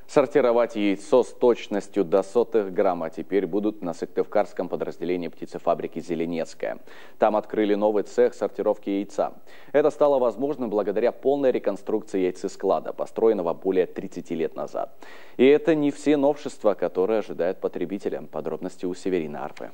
Сортировать яйцо с точностью до сотых грамма теперь будут на Сыктывкарском подразделении птицефабрики «Зеленецкая». Там открыли новый цех сортировки яйца. Это стало возможным благодаря полной реконструкции яйцесклада, построенного более 30 лет назад. И это не все новшества, которые ожидают потребителям. Подробности у Северины Арпы.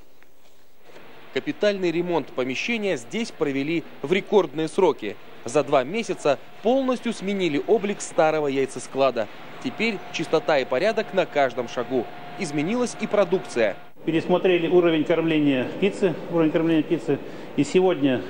Капитальный ремонт помещения здесь провели в рекордные сроки. За 2 месяца полностью сменили облик старого яйцесклада. Теперь чистота и порядок на каждом шагу. Изменилась и продукция. Пересмотрели уровень кормления пиццы. И сегодня,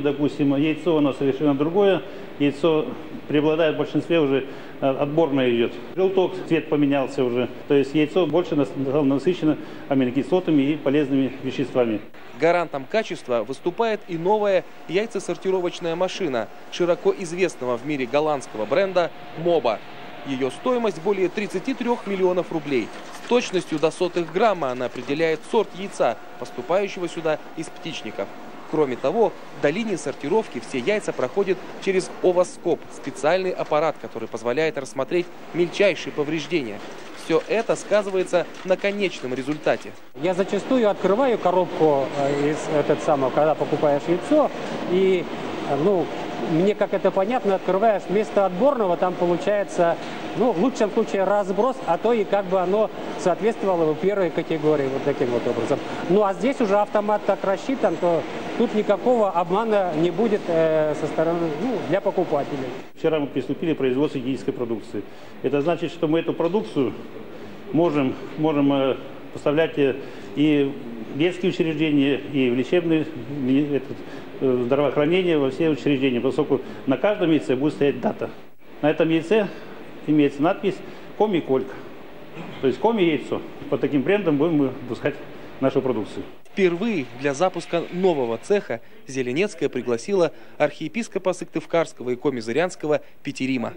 допустим, яйцо у нас совершенно другое. Яйцо преобладает в большинстве, уже отборное идет. Желток, цвет поменялся уже. То есть яйцо больше насыщено аминокислотами и полезными веществами. Гарантом качества выступает и новая яйцесортировочная машина, широко известного в мире голландского бренда «Моба». Ее стоимость более 33 миллионов рублей. С точностью до сотых грамма она определяет сорт яйца, поступающего сюда из птичников. Кроме того, до линии сортировки все яйца проходят через овоскоп, специальный аппарат, который позволяет рассмотреть мельчайшие повреждения. Все это сказывается на конечном результате. Я зачастую открываю коробку, когда покупаешь яйцо, и мне как это понятно, открываешь вместо отборного, там получается, в лучшем случае разброс, а то и как бы оно соответствовало первой категории, вот таким вот образом. Ну а здесь уже автомат так рассчитан, то тут никакого обмана не будет со стороны, для покупателей. Вчера мы приступили к производству генетической продукции. Это значит, что мы эту продукцию можем поставлять и в детские учреждения, и в лечебные здравоохранение, во все учреждения, поскольку на каждом яйце будет стоять дата. На этом яйце имеется надпись «Коми-Колька». То есть коми-яйцо. Под таким брендом будем мы выпускать нашу продукцию. Впервые для запуска нового цеха Зеленецкая пригласила архиепископа Сыктывкарского и Коми-Зырянского Петерима.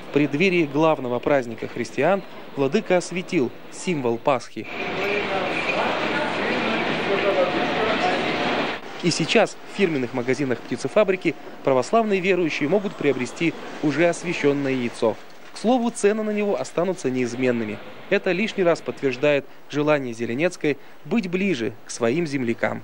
В преддверии главного праздника христиан владыка осветил символ Пасхи. И сейчас в фирменных магазинах птицефабрики православные верующие могут приобрести уже освященное яйцо. К слову, цены на него останутся неизменными. Это лишний раз подтверждает желание Зеленецкой быть ближе к своим землякам.